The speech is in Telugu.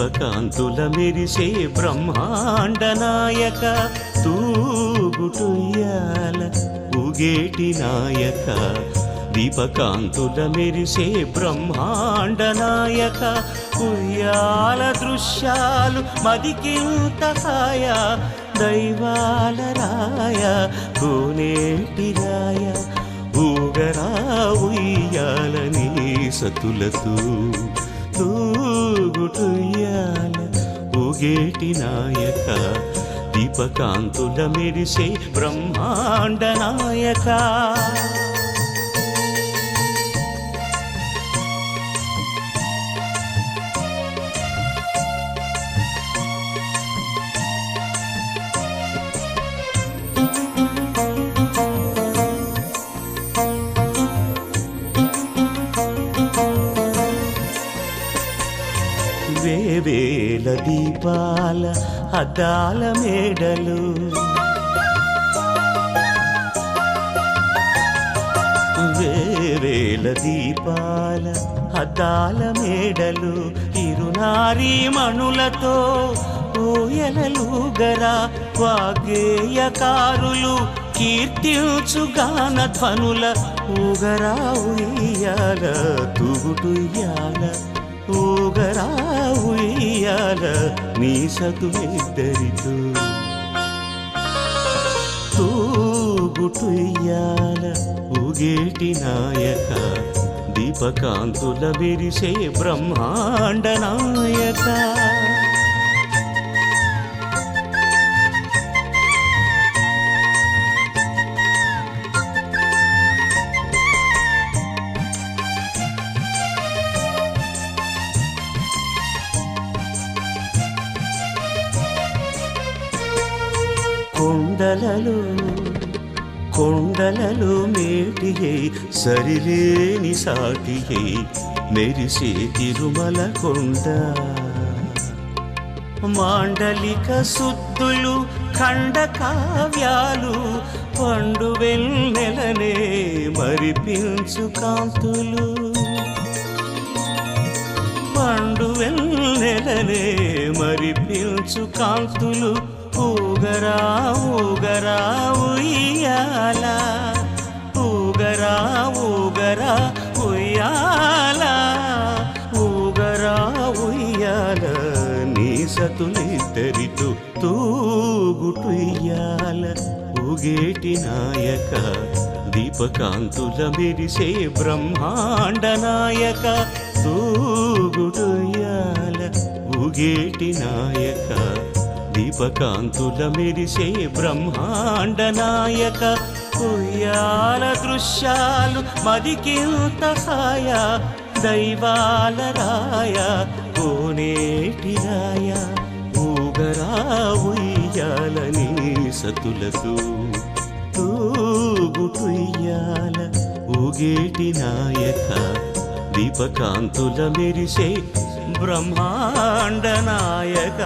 దీపకాంతుల మెరిసే బ్రహ్మాండ నాయక తూగుటుయ్యాల ఊగేటి నాయక దీపకాంతుల మెరిసే బ్రహ్మాండ నాయక ఉయ్యాల దృశ్యాలు మదికింత హాయ దైవాల రాయ కోనేటి రాయ ఊగరా ఉయ్యాల నీ సతులతూ తూగుటుయ్యాల ఊగేటి నాయక దీపకాంతుల మెరిసే బ్రహ్మాండ నాయక వేవేల దీపాల అద్దాల మేడలు వేవేల దీపాల అద్దాల మేడలు ఇరునారీ మణులతో ఊయలలుగరా వాగ్గేయకారులు కీర్తించుగాన ధ్వనుల ఊగరా ఉయ్యాల తూగుటుయ్యాల ఊగరా ఉయ్యాల నీ సతులిద్దరితో తూగుటుయ్యాల ఊగేటి నాయక దీపకాంతుల మెరిసే బ్రహ్మాండ నాయక కొండలలో మేటియై సరిలేని సాటియై మెరిసే తిరుమల కొండ మాండలిక సుద్దులు ఖండ కావ్యాలు పండు వెన్నెలనే మరిపించు కాంతులు పండు వెన్నెలనే మరిపించు కాంతులు ఊగరా ఊగరా ఉయ్యాల ఊగరా ఊగరా ఉయ్యాల ఊగరా ఉయ్యాల నీ సతులిద్దరితో తూగుటుయ్యాల ఊగేటి నాయక దీపకాంతుల మెరిసే బ్రహ్మాండ నాయక తూగుటుయ్యాల ఊగేటి నాయక దీపకాంతుల మెరిసే బ్రహ్మాండ నాయక ఉయ్యాల దృశ్యాలు మదికింత హాయ దైవాల రాయ కోనేటి రాయ ఊగరా ఉయ్యాల నీ సతులతో తూగుటుయ్యాల ఊగేటి నాయక దీపకాంతుల మెరిసే బ్రహ్మాండ నాయక